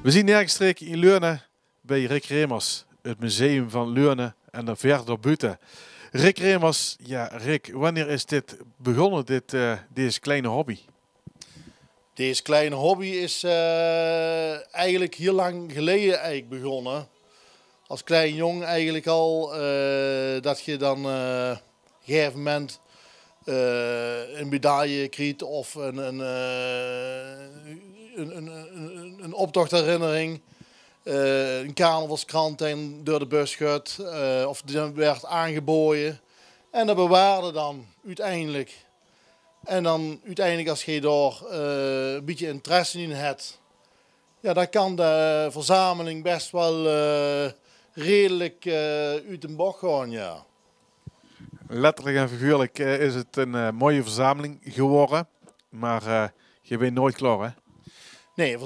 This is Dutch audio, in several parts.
We zien nergens in Leurne bij Rick Remers, het museum van Leurne en dan verder buiten. Rick Remers, ja Rick, wanneer is dit begonnen, deze kleine hobby? Deze kleine hobby is eigenlijk heel lang geleden begonnen. Als klein jong eigenlijk al, dat je dan op een gegeven moment een medaille kreeg of een optochtherinnering. Een carnavalskrant en door de bus geschud of die werd aangeboden. En dat bewaarde dan uiteindelijk. En dan uiteindelijk als je daar een beetje interesse in hebt, ja, dan kan de verzameling best wel redelijk uit de bocht gaan, ja. Letterlijk en figuurlijk is het een mooie verzameling geworden, maar je bent nooit klaar, hè? Nee,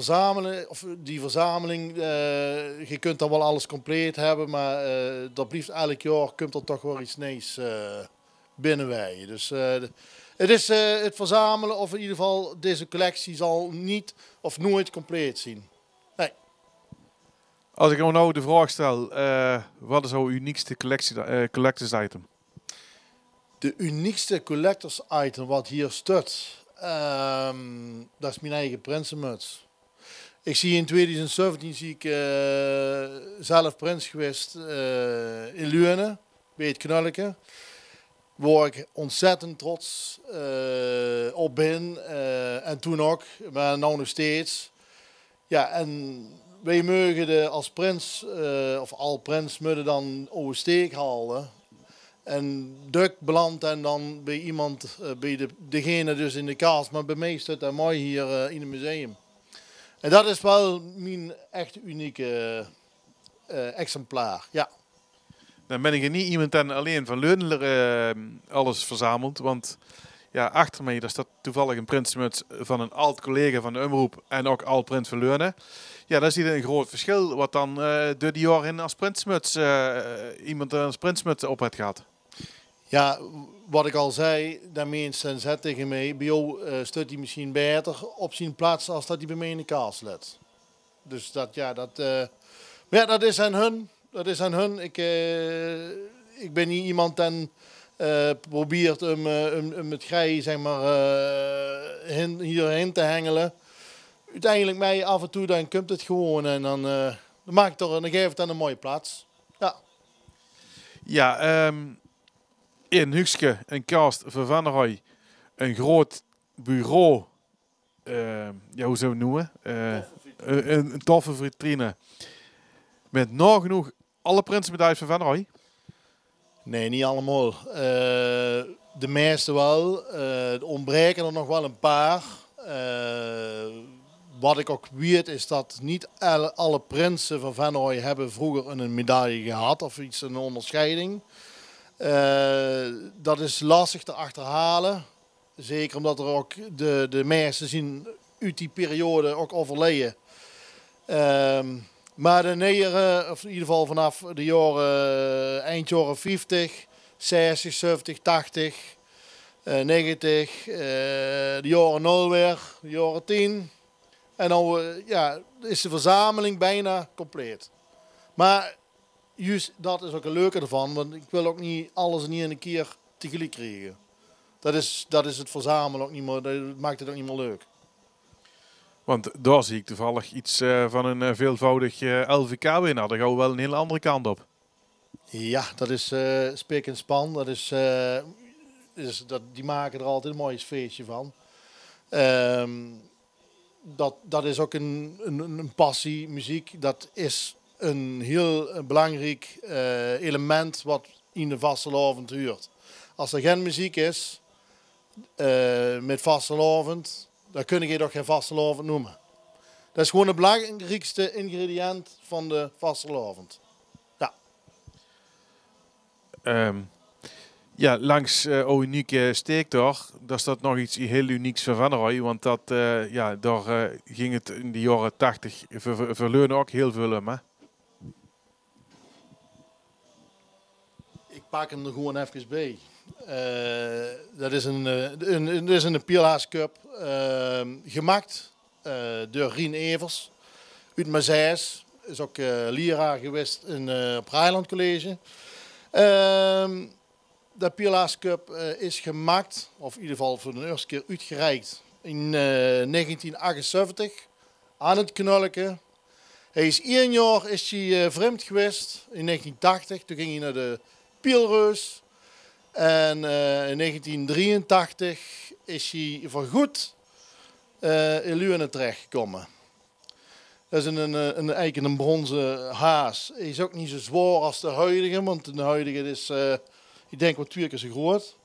die verzameling, je kunt dan wel alles compleet hebben, maar dat blijft elk jaar komt er toch wel iets nieuws binnen wij. Dus het is het verzamelen, of in ieder geval deze collectie zal niet of nooit compleet zien. Nee. Als ik nou de vraag stel, wat is jouw uniekste collectors item? De uniekste collectors item wat hier staat, dat is mijn eigen prinsenmuts. Ik zie in 2017 zelf prins geweest in Leurne, bij het Knulleke. Waar ik ontzettend trots op ben. En toen ook, maar nu nog steeds. Ja, en wij mogen als prins, of al prins, moeten dan oversteek halen. En Duk belandt en dan bij iemand, bij degene dus in de kaas, maar bij mij staat dat mooi hier in het museum. En dat is wel mijn echt unieke exemplaar, ja. Dan ben ik er niet iemand en alleen van Leurne alles verzameld, want ja, achter mij daar staat toevallig een prinsenmuts van een oud collega van de omroep en ook oud prins van Leurne. Ja, daar zie je een groot verschil wat dan door die jaren als prinsenmuts iemand als prinsenmuts op het gaat. Ja, wat ik al zei, dat mensen zet tegen mij, bij jou staat hij misschien beter op zijn plaats als dat hij bij mij in de kaas let. Dus dat, ja, maar ja, dat is aan hun. Dat is aan hun. Ik ben niet iemand die probeert om het grij, zeg maar, hierheen te hengelen. Uiteindelijk mij af en toe, dan komt het gewoon en dan maak ik dan geef het dan een mooie plaats. Ja. Ja, in Huxke, een kast van Van der Roy, een groot bureau, ja, hoe zou we het noemen? Een toffe vitrine. Met nagenoeg alle prinsenmedailles van Van der Roy? Nee, niet allemaal. De meeste wel. Er ontbreken er nog wel een paar. Wat ik ook weet is dat niet alle prinsen van Van der Roy hebben vroeger een medaille gehad of iets, een onderscheiding. Dat is lastig te achterhalen. Zeker omdat er ook de meesten zien uit die periode ook overleden. Maar de negeren, of in ieder geval vanaf de jaren, eind jaren 50, 60, 70, 80, 90, de jaren 0 weer, de jaren 10. En dan ja, is de verzameling bijna compleet. Maar juist dat is ook een leuke ervan, want ik wil ook niet alles in een keer tegelijk krijgen. Dat is het verzamelen ook niet meer, dat maakt het ook niet meer leuk. Want daar zie ik toevallig iets van een veelvoudig LVK-winnaar. Daar gaan we wel een hele andere kant op. Ja, dat is spik en span. Die maken er altijd een mooi feestje van. Dat is ook een passie, muziek. Dat is een heel belangrijk element wat in de vastelavond huurt. Als er geen muziek is met vastelavond, dan kun je toch geen vastelavond noemen. Dat is gewoon het belangrijkste ingrediënt van de vastelavond. Ja. Ja, langs unieke steektocht, daar staat nog iets heel unieks van Van der Roy. Want ja, daar ging het in de jaren 80 voor Leurne ook heel veel om. Hè? Ik pak hem er gewoon even bij. Dat is een Pielhaas Cup gemaakt door Rien Evers. uit Mazeis. Is ook leraar geweest op Rijland College. De Pielaars Cup is gemaakt, of in ieder geval voor de eerste keer uitgereikt, in 1978 aan het Knulke. Hij is 1 jaar vreemd geweest, in 1980. Toen ging hij naar de Pielreus. En in 1983 is hij voorgoed in Luene terechtgekomen. Dat is eigenlijk een bronzen haas. Hij is ook niet zo zwaar als de huidige, want de huidige is, ik denk, wat 2 keer zo groot.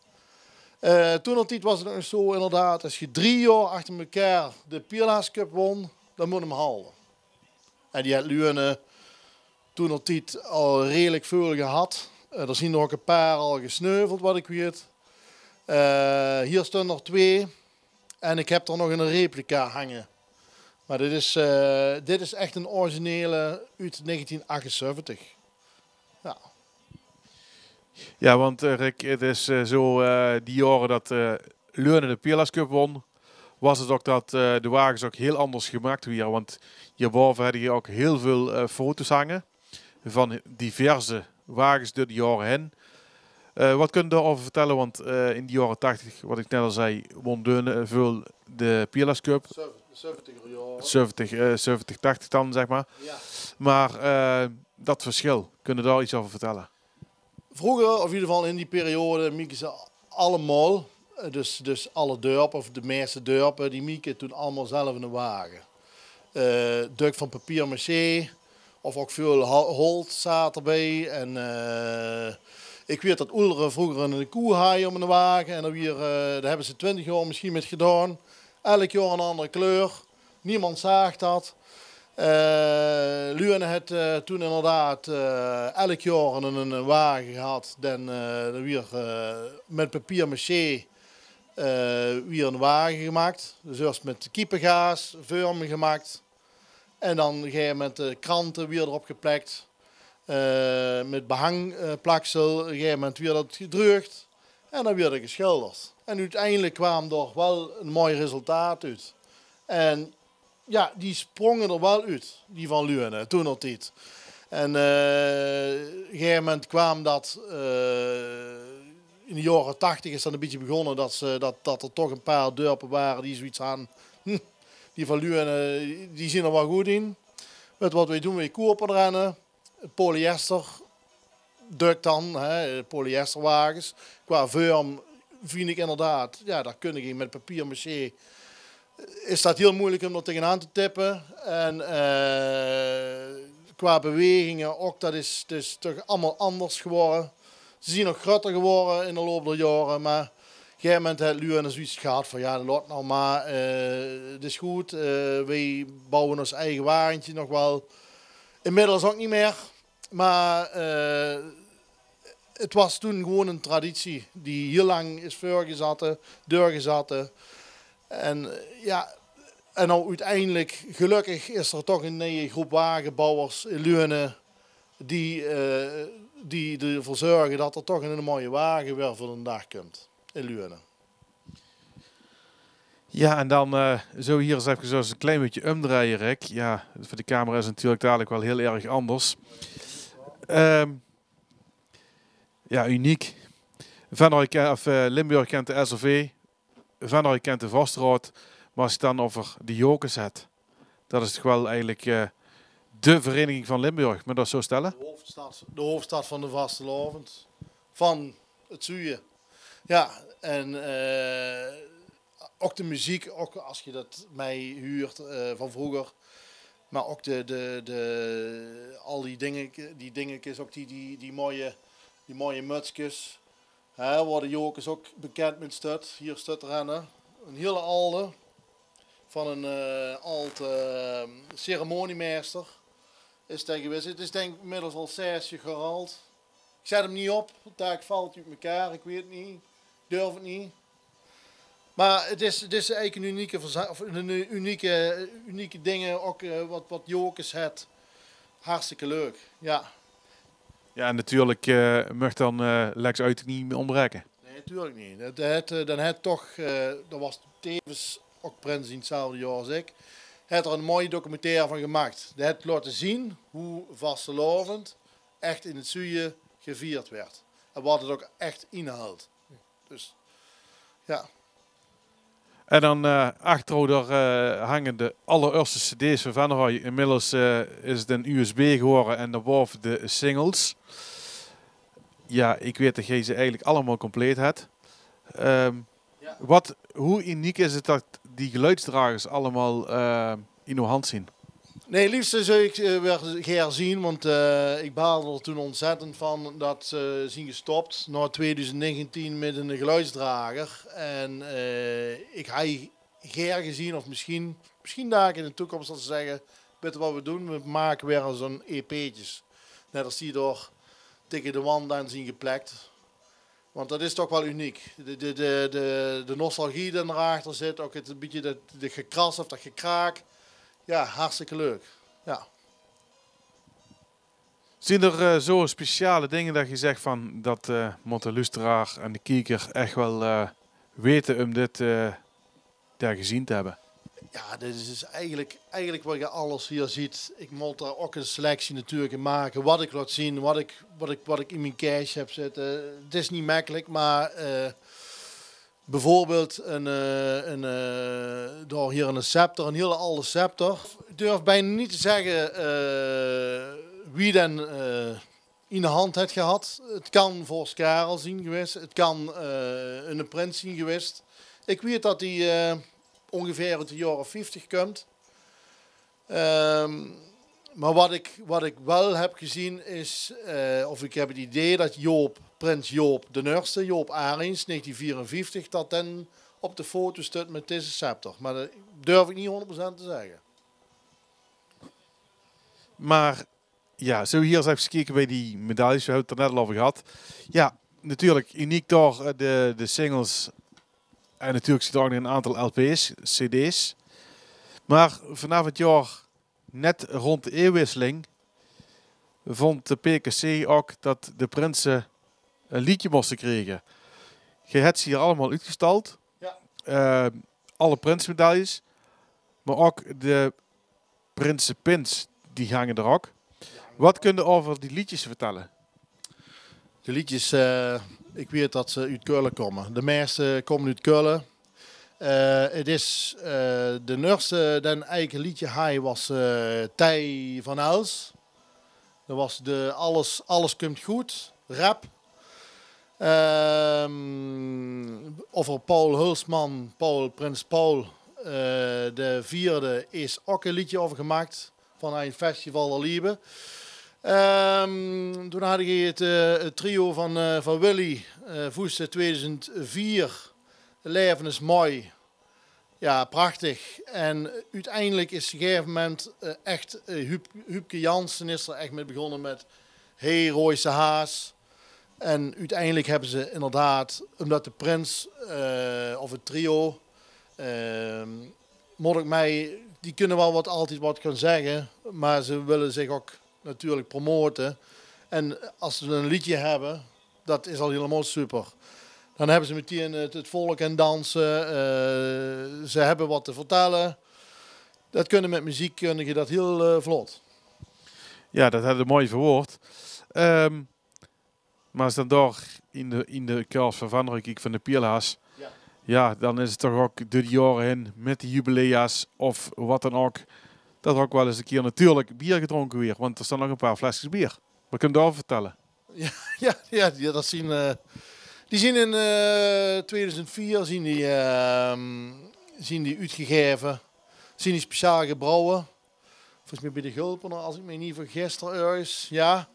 Toen was het nog zo inderdaad, als je 3 jaar achter elkaar de Pielaars Cup won, dan moet je hem halen. En die had Luene toen al redelijk veel gehad. Er zijn er ook een paar al gesneuveld, wat ik weet. Hier staan er 2. En ik heb er nog een replica hangen. Maar dit is echt een originele uit 1978. Ja. Ja, want Rick, het is zo, die jaren dat Leurne de Pielaars Cup won, was het ook dat de wagens ook heel anders gemaakt werden. Want hierboven hadden je ook heel veel foto's hangen van diverse wagens door de jaren heen. Wat kun je daarover vertellen? Want in de jaren 80, wat ik net al zei, won Leurne veel de Pielaars Cup. 70, 80 dan, zeg maar. Ja. Maar dat verschil, kunnen we daar iets over vertellen? Vroeger, of in ieder geval in die periode, mieken ze allemaal. Dus alle dorpen, of de meeste dorpen, die mieken toen allemaal zelf in een wagen. Duk van papier-maché, of ook veel holt zat erbij. En ik weet dat Oelre vroeger een koe had om een wagen. En daar hebben ze 20 jaar misschien met gedaan. Elk jaar een andere kleur. Niemand zag dat. Luene had toen inderdaad elk jaar een wagen gehad. Dan weer met papier-maché weer een wagen gemaakt. Dus eerst met kiepengaas, vormen gemaakt. En dan ga je met de kranten weer erop geplakt. Met behangplaksel, op een gegeven moment weer dat gedrukt. En dan weer geschilderd. En uiteindelijk kwam er wel een mooi resultaat uit. En ja, die sprongen er wel uit, die van Luene, toen nog niet. En op een gegeven moment kwam dat, in de jaren 80 is dat een beetje begonnen, dat er toch een paar dorpen waren die zoiets hadden. Die van Luene, die zien er wel goed in. Met wat wij doen, wij kopen rennen, polyester, duk dan, polyesterwagens. Qua vorm vind ik inderdaad, ja, daar kun je met papier-maché. Is dat heel moeilijk om er tegenaan te tippen. En qua bewegingen ook, dat is dus toch allemaal anders geworden. Ze zijn nog groter geworden in de loop der jaren, maar op een gegeven moment heeft Luene zoiets gehad van ja, laat nou maar, het is goed, wij bouwen ons eigen wagentje nog wel. Inmiddels ook niet meer, maar het was toen gewoon een traditie die heel lang is doorgezet. En ja, en nou uiteindelijk, gelukkig is er toch een nieuwe groep wagenbouwers in Luene die ervoor zorgen dat er toch een mooie wagen weer voor de dag komt in Luene. Ja, en dan zo hier eens even zo een klein beetje omdraaien, Rick. Ja, voor de camera is het natuurlijk dadelijk wel heel erg anders. Ja, uniek. Limburg kent de SRV. Venray kent de Vastraad, maar als je het dan over de Jokers hebt, dat is toch wel eigenlijk de vereniging van Limburg, maar dat is zo stellen? De hoofdstad van de vastelavond, van het Zuien. Ja, en ook de muziek, ook als je dat mij huurt van vroeger, maar ook al die dingetjes, ook die mooie mutsjes. Waar de Jokers ook bekend met stut. Hier stut rennen. Een hele oude. Van een ceremoniemeester. Is dat geweest. Het is denk ik inmiddels al 6 jaar gehaald. Ik zet hem niet op. Het taak valt uit elkaar. Ik weet het niet. Ik durf het niet. Maar het is eigenlijk een unieke dingen. Ook wat Jokers het. Hartstikke leuk. Ja. Ja, en natuurlijk mag dan Lex uit niet meer ontbreken. Nee, natuurlijk niet. Dan had toch, dat was tevens ook prins in hetzelfde jaar als ik. heeft er een mooie documentaire van gemaakt. Die heeft laten zien hoe vastelovend echt in het Zuiden gevierd werd. En wat het ook echt inhoudt. Dus, ja. En dan achter hangen de allereerste cd's van Van der Roy. Inmiddels is het een USB geworden en daarboven de singles. Ja, ik weet dat jij ze eigenlijk allemaal compleet hebt. Hoe uniek is het dat die geluidsdragers allemaal in uw hand zien? Nee, liefst zou ik weer herzien, want ik baalde er toen ontzettend van dat ze zien gestopt na 2019 met een geluidsdrager. En ik heb geer gezien, of misschien daar in de toekomst dat ze zeggen, weet je wat we doen? We maken weer zo'n EP'tjes. Net als die door tegen de wand aan zien geplekt. Want dat is toch wel uniek. De nostalgie die erachter zit, ook het een beetje de gekras of dat gekraak. Ja, hartstikke leuk. Ja. Zien er zo speciale dingen dat je zegt van dat moet de luisteraar en de kijker echt wel weten om dit daar gezien te hebben? Ja, dit is dus eigenlijk wat je alles hier ziet. Ik moet daar ook een selectie natuurlijk in maken. Wat ik laat zien, wat ik in mijn cache heb zitten. Het is niet makkelijk, maar bijvoorbeeld door hier een scepter, een hele oude scepter. Ik durf bijna niet te zeggen wie dan in de hand heeft gehad. Het kan voor Karel zien geweest. Het kan een prins zien geweest. Ik weet dat hij ongeveer uit de jaren 50 komt. Maar wat ik wel heb gezien is, of ik heb het idee dat Prins Joop de Nurste, Joop Arends, 1954, dat dan op de foto staat met deze scepter. Maar dat durf ik niet 100% te zeggen. Maar ja, zo hier eens even kijken bij die medailles, we hebben het er net al over gehad. Ja, natuurlijk uniek door de singles en natuurlijk zit er ook nog een aantal LP's, CD's. Maar vanaf het jaar net rond de eeuwwisseling vond de PKC ook dat de prinsen een liedje moesten krijgen. Je hebt ze hier allemaal uitgestald. Ja. Alle prinsmedailles. Maar ook de prinsenpins, die hangen er ook. Wat kun je over die liedjes vertellen? De liedjes, ik weet dat ze uit Keulen komen. De meeste komen uit Keulen. Het is de nurse, den eigen liedje hij was Tij van Els. Dat was de alles komt goed, rap. Over Paul Hulsman, Prins Paul, de vierde, is ook een liedje over gemaakt van een festival der Liebe. Toen had ik het trio van Willy, Voeste 2004. Leven is mooi. Ja, prachtig. En uiteindelijk is op een gegeven moment echt Huubke Jansen is er echt mee begonnen met Hey Royse Haas. En uiteindelijk hebben ze inderdaad, omdat de prins of het trio, moet ik mij, die kunnen wel altijd wat gaan zeggen, maar ze willen zich ook natuurlijk promoten. En als ze een liedje hebben, dat is al helemaal super. Dan hebben ze meteen het volk en dansen. Ze hebben wat te vertellen. Dat kunnen met muziek kun je dat heel vlot. Ja, dat hadden mooi verwoord. Maar als dan door in de kurs van Van der Roy van de Pierlaas. Ja. Ja, dan is het toch ook door de jaren heen met de jubilea's of wat dan ook. Dat er ook wel eens een keer natuurlijk bier gedronken weer. Want er staan nog een paar flesjes bier. Wat kun je daarover vertellen? Ja, dat zien... Die zien in 2004 zien die uitgegeven, zien die speciaal gebrouwen. Volgens mij bij de Gulpener, als ik me niet vergis, ergens. Ja.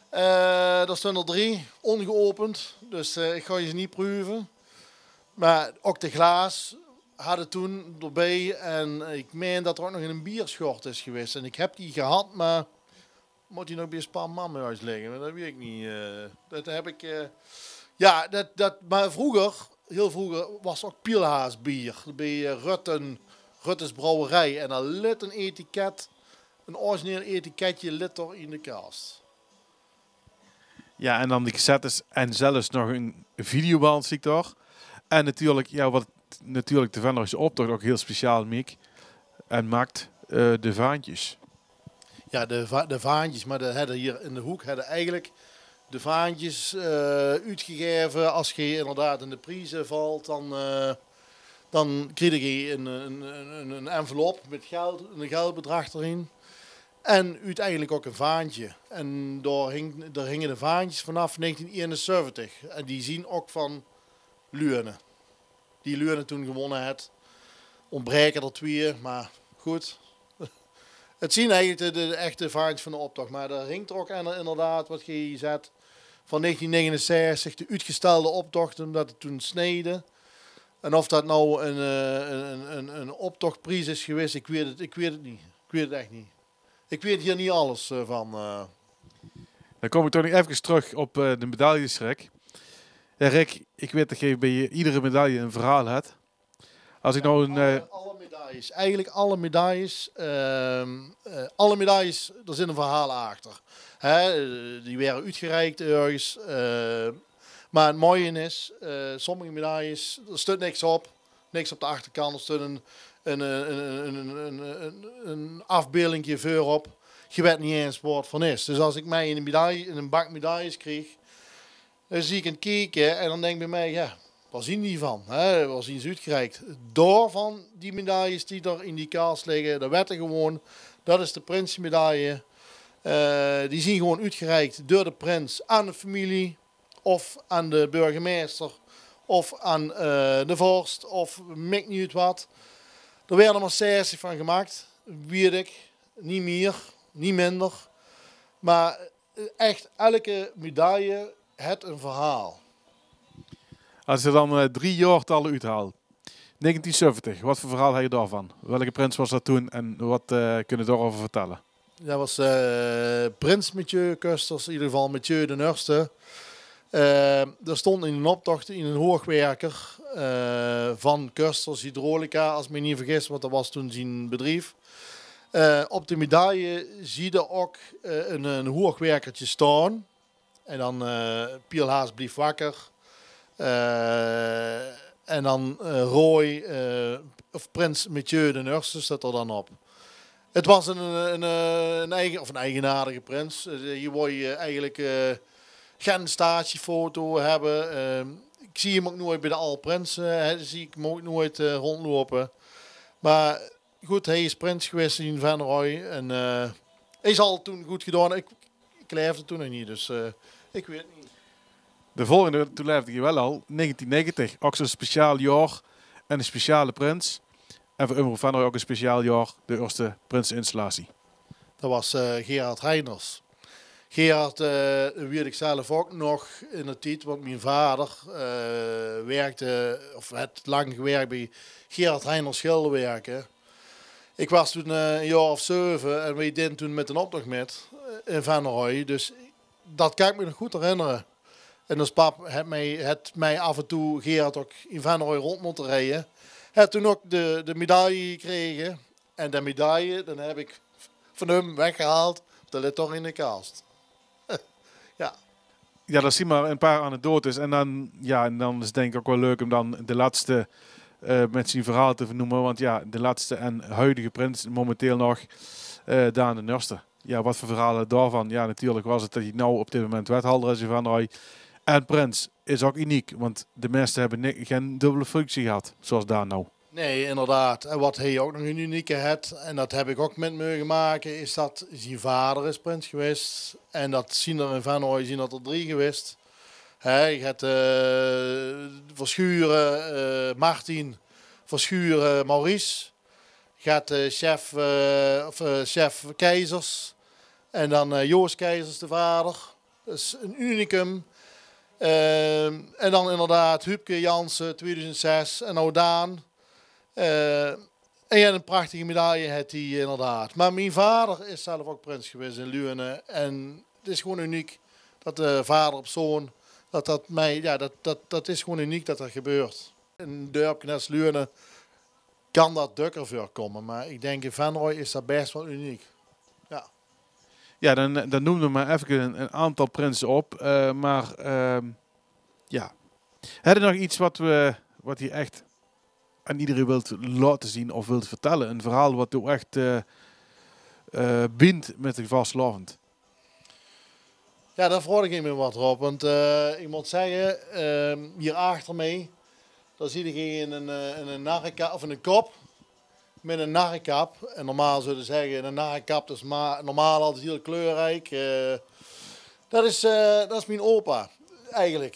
Daar staan er 3, ongeopend. Dus ik ga je ze niet proeven. Maar ook de glaas hadden toen erbij. En ik meen dat er ook nog in een bierschort is geweest. En ik heb die gehad, maar moet die nog bij een paar man in huis liggen? Dat weet ik niet. Dat heb ik... Ja, maar vroeger, heel vroeger, was ook Pielhaas bier. Bij Ruttens Brouwerij. En dan lit een etiket, een origineel etiketje lit er in de kast. Ja, en dan die cassettes en zelfs nog een videoband zie ik daar. En natuurlijk, ja, wat natuurlijk de Van der Royse optocht ook heel speciaal maakt. en maakt de vaantjes. Ja, de vaantjes, maar hier in de hoek hadden eigenlijk de vaantjes uitgegeven. Als je inderdaad in de prijzen valt, dan kreeg je een envelop met geld, een geldbedrag erin. En uiteindelijk ook een vaantje. En daar hingen de vaantjes vanaf 1971. En die zien ook van Luurne. Die Luurne toen gewonnen had. Ontbreken er twee, maar goed. Het zien eigenlijk de echte vaantjes van de optocht. Maar er hinkt er ook inderdaad, wat je zet, van 1969, de uitgestelde optocht, omdat het toen sneden. En of dat nou een optochtprijs is geweest, ik weet het niet. Ik weet het echt niet. Ik weet hier niet alles van. Dan kom ik toch nog even terug op de medailles, Rick. Ja, Rick, ik weet dat je bij iedere medaille een verhaal hebt. Als ik nou een... Alle medailles. Eigenlijk alle medailles. Alle medailles, er zit een verhaal achter. Die werden uitgereikt ergens. Maar het mooie is, sommige medailles, er staat niks op. Niks op de achterkant. Er staat een afbeeldingje voorop. Je weet niet eens wat het van is. Dus als ik mij in een bak medailles kreeg, dan zie ik een kijken en dan denk ik bij mij, ja, waar zien die van? Waar zien ze uitgereikt? Door van die medailles die er in die kaas liggen, dat werd er gewoon, dat is de Prinsmedaille. Die zien gewoon uitgereikt door de prins aan de familie, of aan de burgemeester, of aan de vorst, of maakt niet uit wat. Er werden er maar 60 van gemaakt, weet ik. Niet meer, niet minder. Maar echt elke medaille heeft een verhaal. Als je dan 3 jaartallen uithaalt. 1970, wat voor verhaal heb je daarvan? Welke prins was dat toen en wat kun je daarover vertellen? Dat was prins Mathieu Custers, in ieder geval Mathieu de Nurste. Er stond in een optocht in een hoogwerker van Custers Hydraulica, als ik me niet vergis, want dat was toen zijn bedrijf. Op de medaille zie je ook een hoogwerkertje staan. En dan Piel Haas blief wakker. En dan Roy, of Prins Mathieu de Nurste staat er dan op. Het was een eigenaardige prins. Je wil je eigenlijk geen statiefoto hebben. Ik zie hem ook nooit bij de Alle Prinsen. Zie ik hem ook nooit rondlopen. Maar goed, hij is prins geweest in Van Roy. En hij is al toen goed gedaan. Ik leefde toen nog niet, dus ik weet niet. De volgende, toen leefde je wel al, 1990. Ook zo'n speciaal jaar en een speciale prins. En voor Omroep Van Roy ook een speciaal jaar, de eerste prinseninstallatie. Dat was Gerard Reiners. Gerard weet ik zelf ook nog in de tijd, want mijn vader werkte, of had lang gewerkt bij Gerard Reiners Schilderwerken. Ik was toen een jaar of 7 en wij deden toen met een optocht met in Van Roy. Dus dat kan ik me nog goed herinneren. En dus pap had mij af en toe Gerard ook in Van Roy rond moeten rijden. Hij toen ook de medaille gekregen. En de medaille, dan heb ik van hem weggehaald. Dat ligt toch in de kast. Ja. Ja, dat zien maar een paar anekdotes. En dan is het denk ik ook wel leuk om dan de laatste met zijn verhaal te vernoemen. Want ja, de laatste en huidige prins momenteel nog, Daan de Nurste. Ja, wat voor verhalen daarvan? Ja, natuurlijk was het dat hij nou op dit moment wethouder is in Van Roy. En prins is ook uniek, want de meesten hebben geen dubbele functie gehad, zoals Daan nou. Nee, inderdaad. En wat hij ook nog een unieke had, en dat heb ik ook met mogen maken, is dat zijn vader is prins geweest. En dat zien er in Van Roy zien dat er 3 geweest. Je hebt Verschuren, Martin, Verschuren, Maurice. Je hebt chef Keizers. En dan Joost Keizers, de vader. Dat is een unicum. En dan inderdaad Huubke Jansen, 2006. En nou Daan. En ja, een prachtige medaille had hij inderdaad. Maar mijn vader is zelf ook prins geweest in Luurne. En het is gewoon uniek dat de vader op zoon... Dat is gewoon uniek dat dat gebeurt. In een dorpje als Luurne kan dat dukker voorkomen. Maar ik denk in Van Roy is dat best wel uniek. Ja. Ja, dan noemen we maar even een aantal prinsen op. Ja. Heb je nog iets wat hier echt aan iedereen wilt laten zien of wilt vertellen. Een verhaal wat ook echt bindt met de vastelavond. Ja, daar vroeg ik me wat op. Want ik moet zeggen, hier achter mij, daar zie je een narrenkap, of een kop met een narrenkap. En normaal zouden ze zeggen, een narrenkap is normaal altijd heel kleurrijk. Dat is mijn opa, eigenlijk.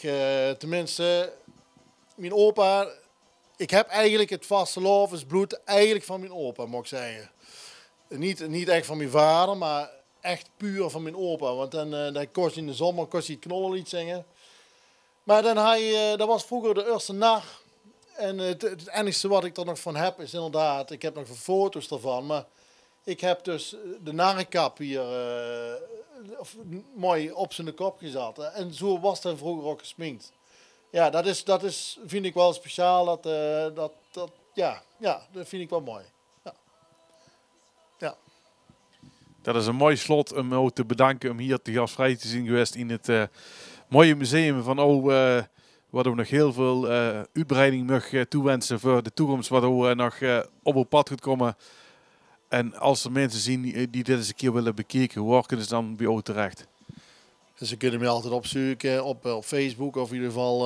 Tenminste, mijn opa, ik heb eigenlijk het vastelavondsbloed eigenlijk van mijn opa, moet ik zeggen. Niet echt van mijn vader, maar echt puur van mijn opa. Want dan kost in de zomer kost hij het knollenlied zingen. Maar dat was vroeger de eerste nacht. En het enigste wat ik er nog van heb is inderdaad, ik heb nog foto's ervan. Maar ik heb dus de narrenkap hier mooi op zijn kop gezet. En zo was hij vroeger ook gesminkt. Ja, dat is vind ik wel speciaal. Dat vind ik wel mooi. Ja. Dat is een mooi slot om ook te bedanken om hier te gastvrij te zien geweest in het mooie museum van wat we nog heel veel uitbreiding mag toewensen voor de toekomst, wat we nog op het pad gaat komen. En als er mensen zien die dit eens een keer willen bekijken, waar kunnen ze dan bij jou terecht? Dus ze kunnen mij altijd opzoeken op Facebook, of in ieder geval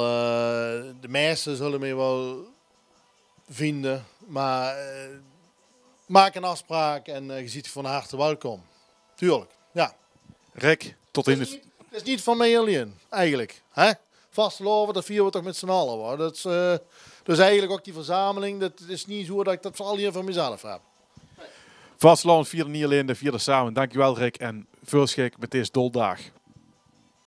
de meesten zullen mij wel vinden. Maar maak een afspraak en je ziet van harte welkom. Tuurlijk, ja. Rick, tot in de... Het is niet van mij alleen, eigenlijk. Hè? Vastelavond, dat vieren we toch met z'n allen. Hoor. Dat is, dus eigenlijk ook die verzameling, dat is niet zo dat ik dat vooral hier van mezelf heb. Vastelavond vieren niet alleen, de vierde samen. Dankjewel Rick en veel schik met deze doldag.